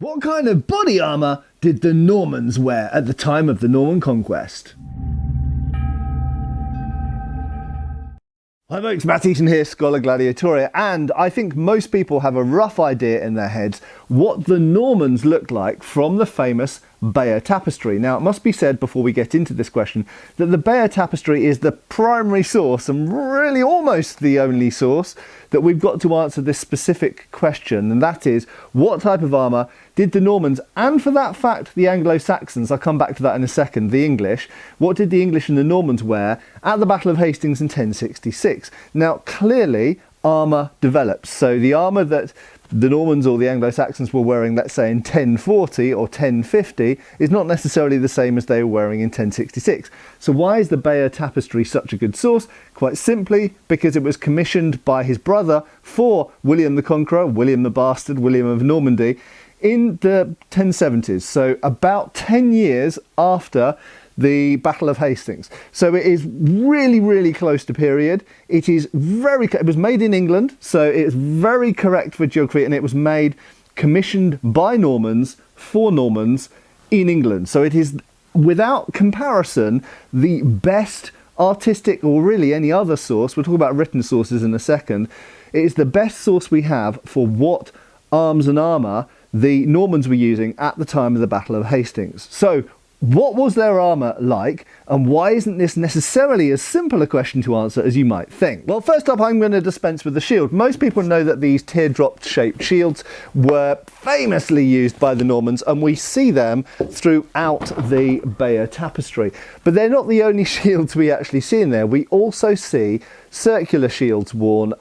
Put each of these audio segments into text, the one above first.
What kind of body armour did the Normans wear at the time of the Norman conquest? Hi folks, Matt Eaton here, Scholar Gladiatoria, and I think most people have a rough idea in their heads what the Normans looked like from the famous Bayeux Tapestry. Now, it must be said before we get into this question that the Bayeux Tapestry is the primary source, and really almost the only source, that we've got to answer this specific question, and that is, what type of armour did the Normans, and for that fact the Anglo-Saxons, I'll come back to that in a second, the English, what did the English and the Normans wear at the Battle of Hastings in 1066? Now, clearly, armour develops. So the armour that the Normans or the Anglo-Saxons were wearing, let's say in 1040 or 1050, is not necessarily the same as they were wearing in 1066. So why is the Bayeux Tapestry such a good source? Quite simply because it was commissioned by his brother for William the Conqueror, William the Bastard, William of Normandy, in the 1070s, so about 10 years after the Battle of Hastings. So it is really close to period. It was made in England, so it's very correct for geography, and it was commissioned by Normans for Normans in England. So it is, without comparison, the best artistic, or really any other source, we'll talk about written sources in a second, it is the best source we have for what arms and armour the Normans were using at the time of the Battle of Hastings. So what was their armour like, and why isn't this necessarily as simple a question to answer as you might think? Well, first up, I'm going to dispense with the shield. Most people know that these teardrop shaped shields were famously used by the Normans, and we see them throughout the Bayeux Tapestry. But they're not the only shields we actually see in there. We also see circular shields worn,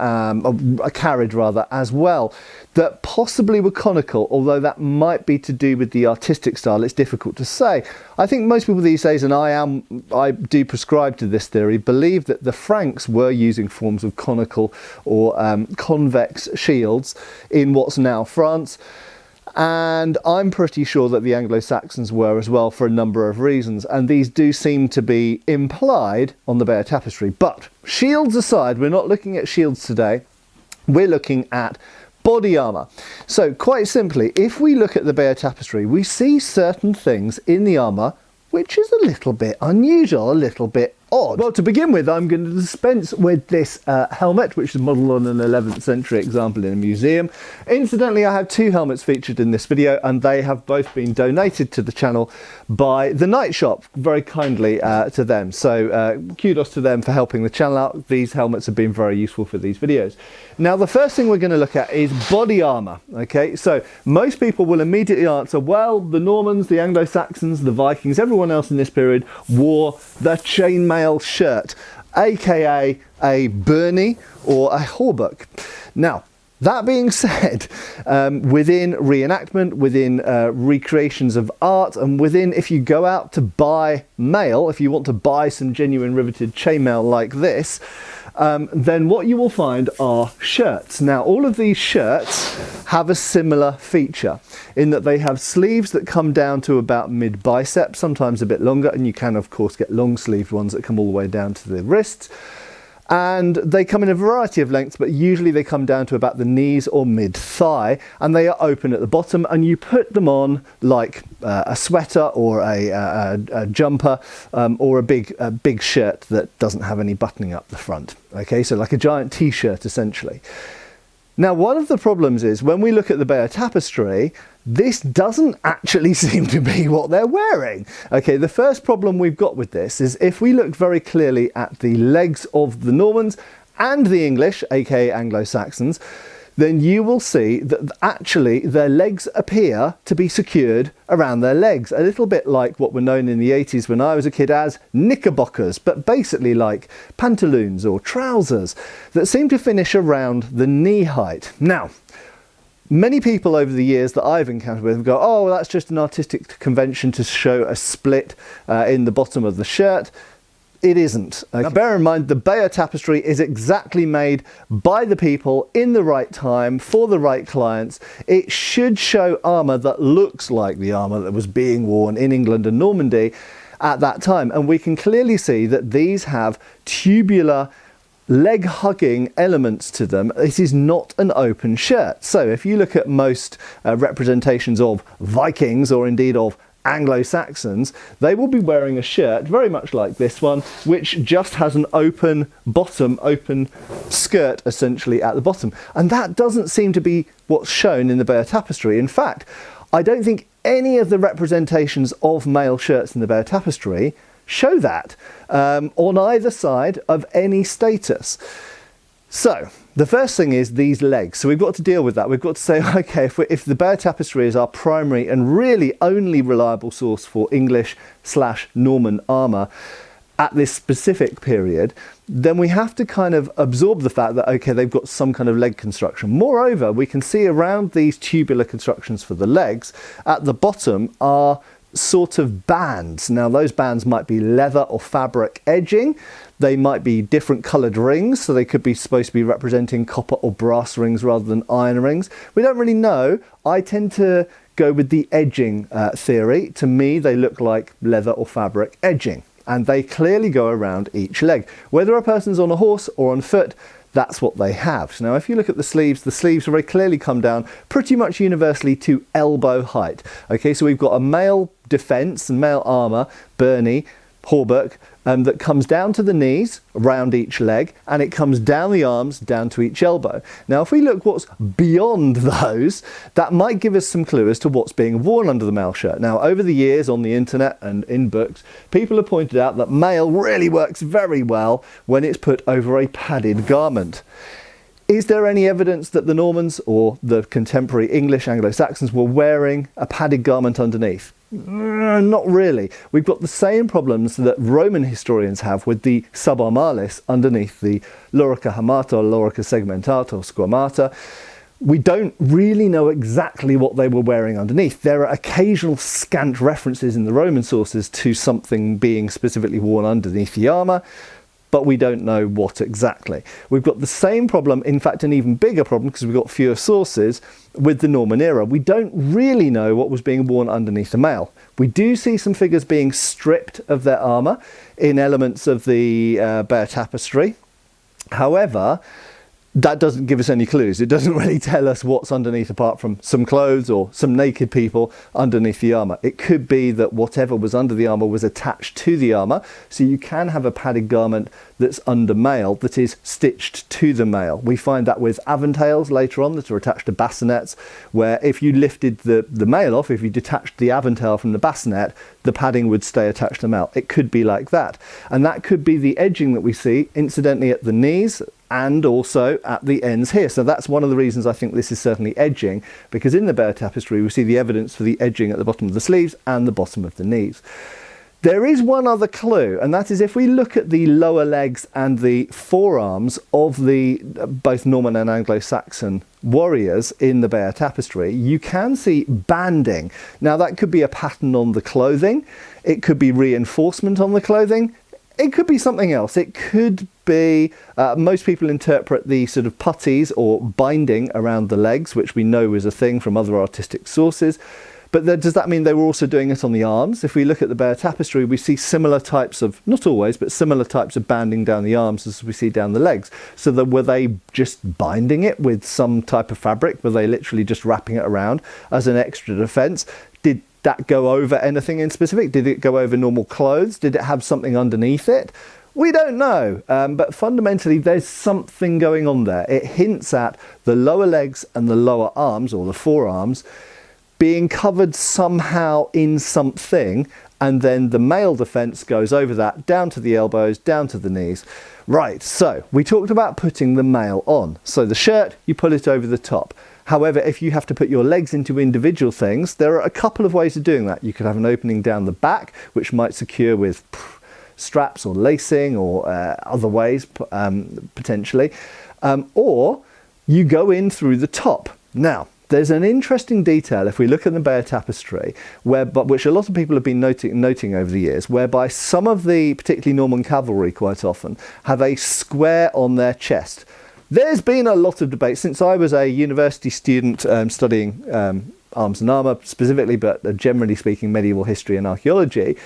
carried rather, as well, that possibly were conical, although that might be to do with the artistic style. It's difficult to say. I think most people these days, and I do prescribe to this theory, believe that the Franks were using forms of conical or convex shields in what's now France. And I'm pretty sure that the Anglo-Saxons were as well, for a number of reasons, and these do seem to be implied on the Bayeux Tapestry. But shields aside, we're not looking at shields today, we're looking at body armour. So quite simply, if we look at the Bayeux Tapestry, we see certain things in the armour which is a little bit unusual, a little bit odd. Well, to begin with, I'm going to dispense with this helmet, which is modelled on an 11th century example in a museum. Incidentally, I have two helmets featured in this video, and they have both been donated to the channel by the Night Shop, very kindly to them. So kudos to them for helping the channel out. These helmets have been very useful for these videos. Now, the first thing we're going to look at is body armour. Okay, so most people will immediately answer, well, the Normans, the Anglo-Saxons, the Vikings, everyone else in this period wore the chainmail shirt, aka a byrnie or a hauberk. Now, that being said, within reenactment, within recreations of art, and within, if you go out to buy mail, if you want to buy some genuine riveted chainmail like this, then what you will find are shirts. Now, all of these shirts have a similar feature in that they have sleeves that come down to about mid-bicep, sometimes a bit longer, and you can, of course, get long-sleeved ones that come all the way down to the wrists. And they come in a variety of lengths, but usually they come down to about the knees or mid-thigh, and they are open at the bottom, and you put them on like a sweater or a jumper or a big shirt that doesn't have any buttoning up the front. Okay, so like a giant t-shirt essentially. Now, one of the problems is when we look at the Bayeux Tapestry, this doesn't actually seem to be what they're wearing. Okay, the first problem we've got with this is if we look very clearly at the legs of the Normans and the English, aka Anglo-Saxons, then you will see that actually their legs appear to be secured around their legs, a little bit like what were known in the 80s when I was a kid as knickerbockers, but basically like pantaloons or trousers that seem to finish around the knee height. Now, many people over the years that I've encountered with go, oh, that's just an artistic convention to show a split in the bottom of the shirt. It isn't. Okay. Now, bear in mind, the Bayeux Tapestry is exactly made by the people in the right time for the right clients. It should show armour that looks like the armour that was being worn in England and Normandy at that time. And we can clearly see that these have tubular leg hugging elements to them. It is not an open shirt. So if you look at most representations of Vikings, or indeed of Anglo-Saxons, they will be wearing a shirt very much like this one, which just has an open bottom, open skirt essentially at the bottom. And that doesn't seem to be what's shown in the Bayeux Tapestry. In fact, I don't think any of the representations of male shirts in the Bayeux Tapestry show that on either side of any status. So the first thing is these legs. So we've got to deal with that. We've got to say, okay, if the Bayeux Tapestry is our primary and really only reliable source for English/Norman armour at this specific period, then we have to kind of absorb the fact that, okay, they've got some kind of leg construction. Moreover, we can see around these tubular constructions for the legs, at the bottom are sort of bands. Now those bands might be leather or fabric edging. They might be different coloured rings, so they could be supposed to be representing copper or brass rings rather than iron rings. We don't really know. I tend to go with the edging theory. To me, they look like leather or fabric edging, and they clearly go around each leg. Whether a person's on a horse or on foot, that's what they have. So now if you look at the sleeves very clearly come down pretty much universally to elbow height. Okay, so we've got a male defence and male armour, Byrnie, hauberk, that comes down to the knees, around each leg, and it comes down the arms, down to each elbow. Now, if we look what's beyond those, that might give us some clue as to what's being worn under the male shirt. Now, over the years on the internet and in books, people have pointed out that male really works very well when it's put over a padded garment. Is there any evidence that the Normans or the contemporary English Anglo-Saxons were wearing a padded garment underneath? Not really. We've got the same problems that Roman historians have with the subarmalis underneath the lorica hamata or lorica segmentata or squamata. We don't really know exactly what they were wearing underneath. There are occasional scant references in the Roman sources to something being specifically worn underneath the armour, but we don't know what exactly. We've got the same problem, in fact an even bigger problem, because we've got fewer sources with the Norman era. We don't really know what was being worn underneath the mail. We do see some figures being stripped of their armour in elements of the Bayeux Tapestry. However, that doesn't give us any clues. It doesn't really tell us what's underneath apart from some clothes or some naked people underneath the armour. It could be that whatever was under the armour was attached to the armour, so you can have a padded garment that's under mail that is stitched to the mail. We find that with aventails later on that are attached to bassinets, where if you lifted the mail off, if you detached the aventail from the bassinet, the padding would stay attached to the mail. It could be like that. And that could be the edging that we see, incidentally, at the knees, and also at the ends here. So that's one of the reasons I think this is certainly edging, because in the Bayeux Tapestry we see the evidence for the edging at the bottom of the sleeves and the bottom of the knees. There is one other clue, and that is if we look at the lower legs and the forearms of the both Norman and Anglo-Saxon warriors in the Bayeux Tapestry, you can see banding. Now that could be a pattern on the clothing, it could be reinforcement on the clothing, it could be something else. It could be, most people interpret the sort of puttees or binding around the legs, which we know is a thing from other artistic sources. But does that mean they were also doing it on the arms? If we look at the Bayeux Tapestry, we see similar types of, not always, but similar types of banding down the arms as we see down the legs. So were they just binding it with some type of fabric? Were they literally just wrapping it around as an extra defence? Did that go over anything in specific? Did it go over normal clothes? Did it have something underneath it? We don't know, but fundamentally there's something going on there. It hints at the lower legs and the lower arms, or the forearms, being covered somehow in something, and then the male defence goes over that, down to the elbows, down to the knees. Right, so we talked about putting the mail on. So the shirt, you pull it over the top. However, if you have to put your legs into individual things, there are a couple of ways of doing that. You could have an opening down the back, which might secure with straps or lacing or other ways, potentially. Or you go in through the top. Now, there's an interesting detail if we look at the Bayeux Tapestry, which a lot of people have been noting over the years, whereby some of the, particularly Norman cavalry quite often, have a square on their chest. There's been a lot of debate since I was a university student studying arms and armour specifically, but generally speaking medieval history and archaeology.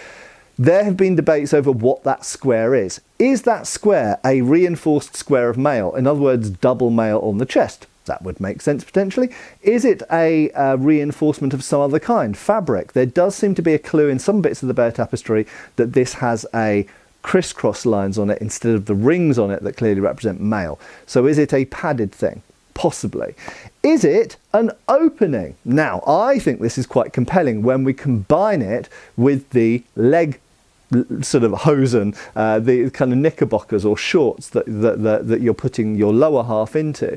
there have been debates over what that square is. Is that square a reinforced square of mail? In other words, double mail on the chest. That would make sense potentially. Is it a reinforcement of some other kind? Fabric. There does seem to be a clue in some bits of the Bayeux Tapestry that this has a crisscross lines on it instead of the rings on it that clearly represent mail. So is it a padded thing? Possibly. Is it an opening? Now, I think this is quite compelling when we combine it with the leg sort of hosen, the kind of knickerbockers or shorts that you're putting your lower half into.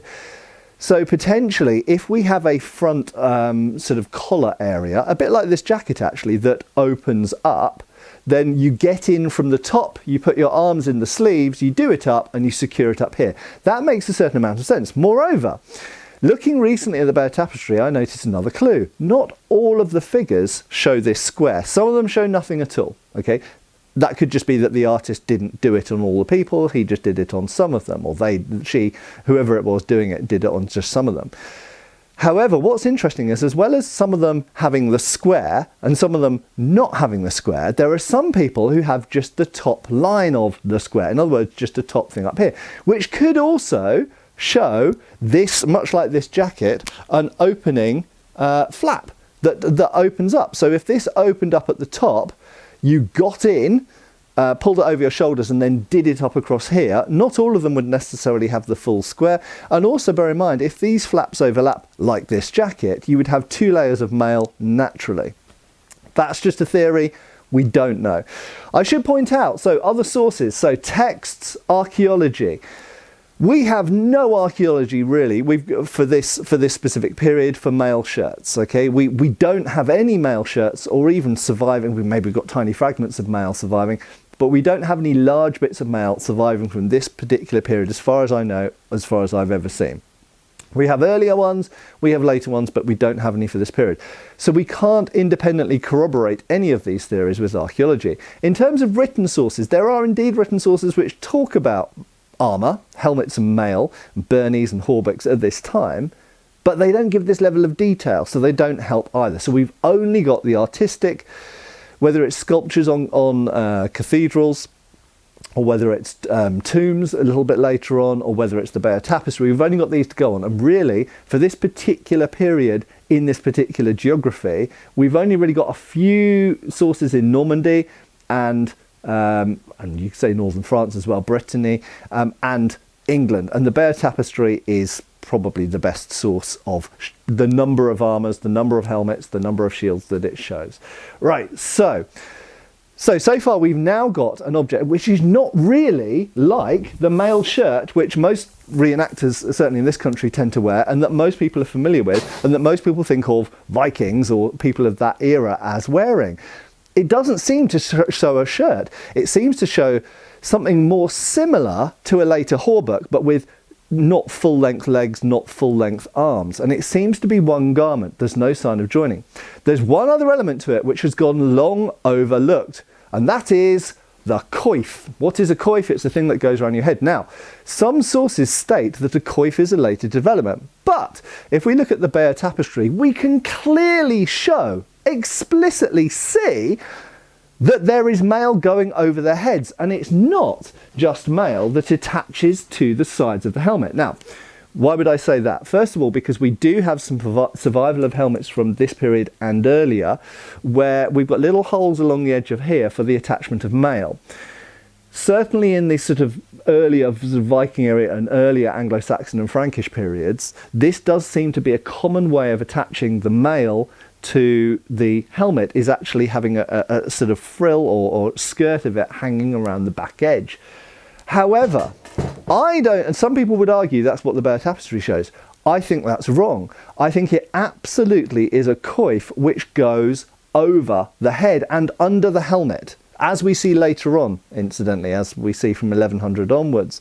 So potentially, if we have a front sort of collar area, a bit like this jacket actually, that opens up, then you get in from the top, you put your arms in the sleeves, you do it up and you secure it up here. That makes a certain amount of sense. Moreover, looking recently at the Bayeux Tapestry, I noticed another clue. Not all of the figures show this square. Some of them show nothing at all, okay? That could just be that the artist didn't do it on all the people, he just did it on some of them, or they, she, whoever it was doing it, did it on just some of them. However, what's interesting is, as well as some of them having the square and some of them not having the square, there are some people who have just the top line of the square. In other words, just a top thing up here, which could also show this, much like this jacket, an opening flap that opens up. So if this opened up at the top, you got in, pulled it over your shoulders and then did it up across here, not all of them would necessarily have the full square. And also bear in mind, if these flaps overlap like this jacket, you would have 2 layers of mail naturally. That's just a theory. We don't know. I should point out, so other sources, so texts, archaeology. We have no archaeology really for this specific period for mail shirts. Okay, we don't have any mail shirts or even surviving. We've maybe got tiny fragments of mail surviving, but we don't have any large bits of mail surviving from this particular period, as far as I know, as far as I've ever seen. We have earlier ones, we have later ones, but we don't have any for this period. So we can't independently corroborate any of these theories with archaeology. In terms of written sources, there are indeed written sources which talk about armour, helmets and mail, byrnies and hauberks at this time, but they don't give this level of detail, so they don't help either. So we've only got the artistic, whether it's sculptures on cathedrals, or whether it's tombs a little bit later on, or whether it's the Bayeux Tapestry. We've only got these to go on. And really, for this particular period, in this particular geography, we've only really got a few sources in Normandy and you could say northern France as well, Brittany, and England. And the Bayeux Tapestry is probably the best source of the number of armours, the number of helmets, the number of shields that it shows. Right, so far we've now got an object which is not really like the mail shirt which most reenactors, certainly in this country, tend to wear, and that most people are familiar with, and that most people think of Vikings or people of that era as wearing. It doesn't seem to show a shirt. It seems to show something more similar to a later hauberk, but with not full-length legs, not full-length arms. And it seems to be one garment. There's no sign of joining. There's one other element to it which has gone long overlooked, and that is the coif. What is a coif? It's the thing that goes around your head. Now, some sources state that a coif is a later development, but if we look at the Bayeux Tapestry, we can clearly explicitly see that there is mail going over their heads, and it's not just mail that attaches to the sides of the helmet. Now, why would I say that? First of all, because we do have some survival of helmets from this period and earlier, where we've got little holes along the edge of here for the attachment of mail. Certainly in the sort of earlier Viking area and earlier Anglo-Saxon and Frankish periods, this does seem to be a common way of attaching the mail to the helmet, is actually having a sort of frill or skirt of it hanging around the back edge. However, I don't, and some people would argue that's what the Bayeux Tapestry shows. I think that's wrong. I think it absolutely is a coif which goes over the head and under the helmet, as we see later on, incidentally, as we see from 1100 onwards.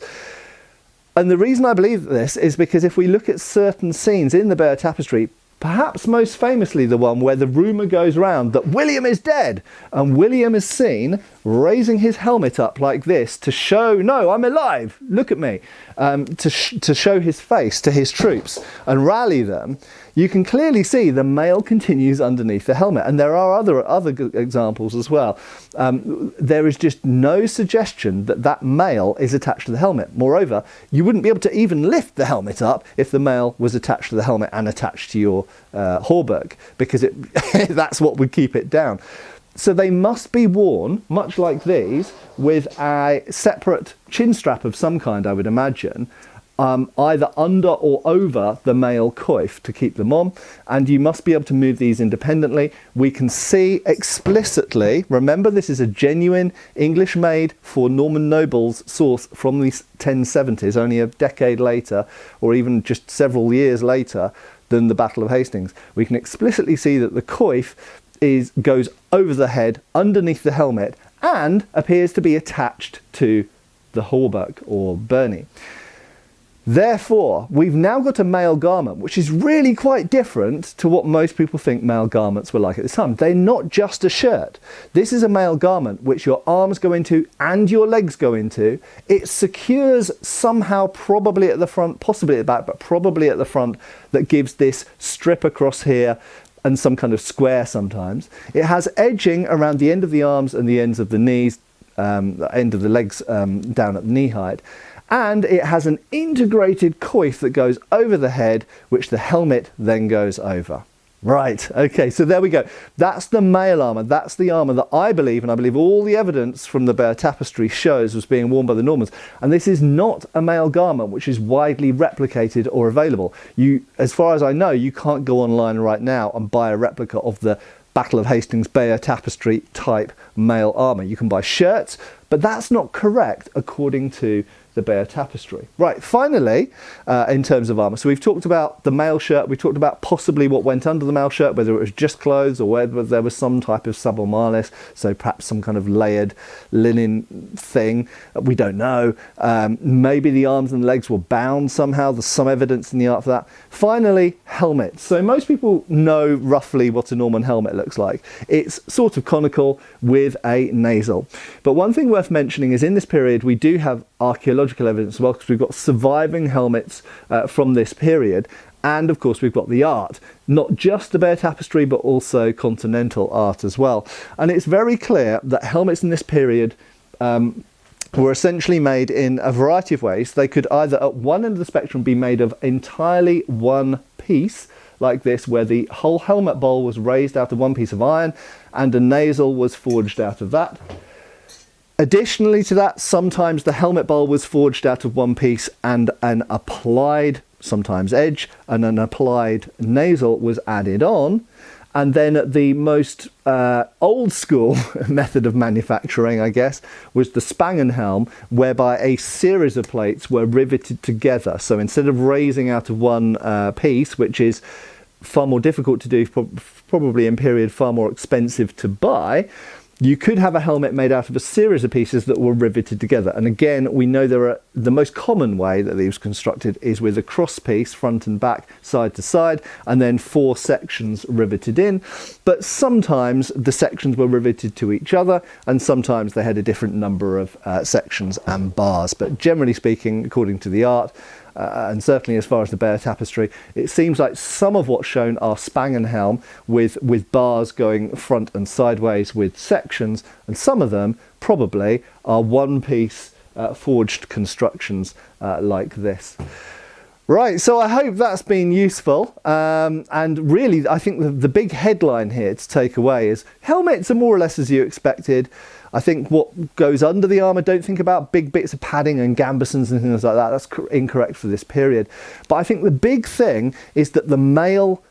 And the reason I believe this is because if we look at certain scenes in the Bayeux Tapestry, perhaps most famously the one where the rumour goes round that William is dead, and William is seen raising his helmet up like this to show, no, I'm alive, look at me, to show his face to his troops and rally them, you can clearly see the mail continues underneath the helmet, and there are other examples as well. There is just no suggestion that that mail is attached to the helmet. Moreover, you wouldn't be able to even lift the helmet up if the mail was attached to the helmet and attached to your hauberk, because that's what would keep it down. So they must be worn, much like these, with a separate chin strap of some kind, I would imagine, either under or over the mail coif to keep them on, and you must be able to move these independently. We can see explicitly, remember this is a genuine English made for Norman nobles source from the 1070s, only a decade later, or even just several years later than the Battle of Hastings. We can explicitly see that the coif goes over the head, underneath the helmet, and appears to be attached to the hauberk or byrnie. Therefore, we've now got a mail garment which is really quite different to what most people think mail garments were like at this time. They're not just a shirt. This is a mail garment which your arms go into and your legs go into. It secures somehow, probably at the front, possibly at the back, but probably at the front, that gives this strip across here and some kind of square sometimes. It has edging around the end of the arms and the ends of the knees, the end of the legs down at the knee height. And it has an integrated coif that goes over the head, which the helmet then goes over. Right, okay, so there we go. That's the mail armour. That's the armour that I believe, and I believe all the evidence from the Bayeux Tapestry shows, was being worn by the Normans. And this is not a mail garment which is widely replicated or available. As far as I know, you can't go online right now and buy a replica of the Battle of Hastings Bayeux Tapestry type mail armour. You can buy shirts, but that's not correct according to the Bayeux Tapestry. Right, finally, in terms of armour, so we've talked about the mail shirt, we've talked about possibly what went under the mail shirt, whether it was just clothes or whether there was some type of subalmalis, so perhaps some kind of layered linen thing, we don't know. Maybe the arms and legs were bound somehow, there's some evidence in the art for that. Finally, helmets. So most people know roughly what a Norman helmet looks like. It's sort of conical with a nasal. But one thing worth mentioning is in this period we do have archaeological evidence as well, because we've got surviving helmets from this period, and of course we've got the art, not just the Bayeux Tapestry but also continental art as well. And it's very clear that helmets in this period were essentially made in a variety of ways. They could either at one end of the spectrum be made of entirely one piece, like this, where the whole helmet bowl was raised out of one piece of iron and a nasal was forged out of that. Additionally to that, sometimes the helmet bowl was forged out of one piece and an applied, sometimes edge, and an applied nasal was added on. And then the most old school method of manufacturing, I guess, was the Spangenhelm, whereby a series of plates were riveted together. So instead of raising out of one piece, which is far more difficult to do, probably in period far more expensive to buy, you could have a helmet made out of a series of pieces that were riveted together. And again, we know the most common way that these constructed is with a cross piece, front and back, side to side, and then 4 sections riveted in. But sometimes the sections were riveted to each other, and sometimes they had a different number of sections and bars. But generally speaking, according to the art, and certainly as far as the Bayeux Tapestry, it seems like some of what's shown are Spangenhelm with bars going front and sideways with sections, and some of them probably are one-piece forged constructions like this. Right, so I hope that's been useful, and really I think the big headline here to take away is helmets are more or less as you expected. I think what goes under the armour, don't think about big bits of padding and gambesons and things like that. That's incorrect for this period. But I think the big thing is that the mail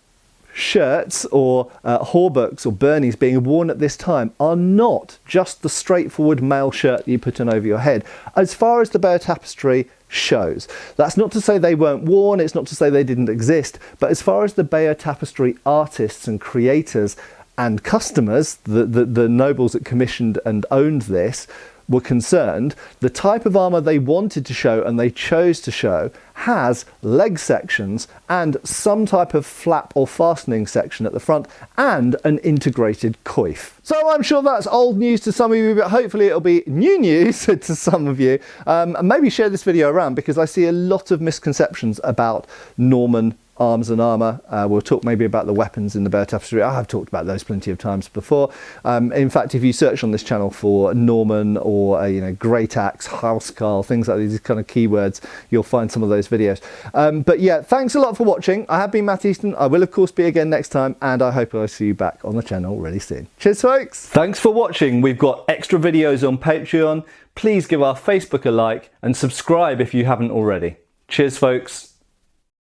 shirts or hauberks or byrnies being worn at this time are not just the straightforward mail shirt that you put on over your head, as far as the Bayeux Tapestry shows. That's not to say they weren't worn, it's not to say they didn't exist, but as far as the Bayeux Tapestry artists and creators and customers, the nobles that commissioned and owned this, were concerned, the type of armour they wanted to show and they chose to show has leg sections and some type of flap or fastening section at the front and an integrated coif. So I'm sure that's old news to some of you, but hopefully it'll be new news to some of you. And maybe share this video around, because I see a lot of misconceptions about Norman arms and armour. We'll talk maybe about the weapons in the Bear Tapestry. I have talked about those plenty of times before. In fact, if you search on this channel for Norman or great axe, housecarl, things like these kind of keywords, you'll find some of those videos. But yeah, thanks a lot for watching. I have been Matt Easton. I will of course be again next time, and I hope I'll see you back on the channel really soon. Cheers folks. Thanks for watching. We've got extra videos on Patreon. Please give our Facebook a like and subscribe if you haven't already. Cheers folks.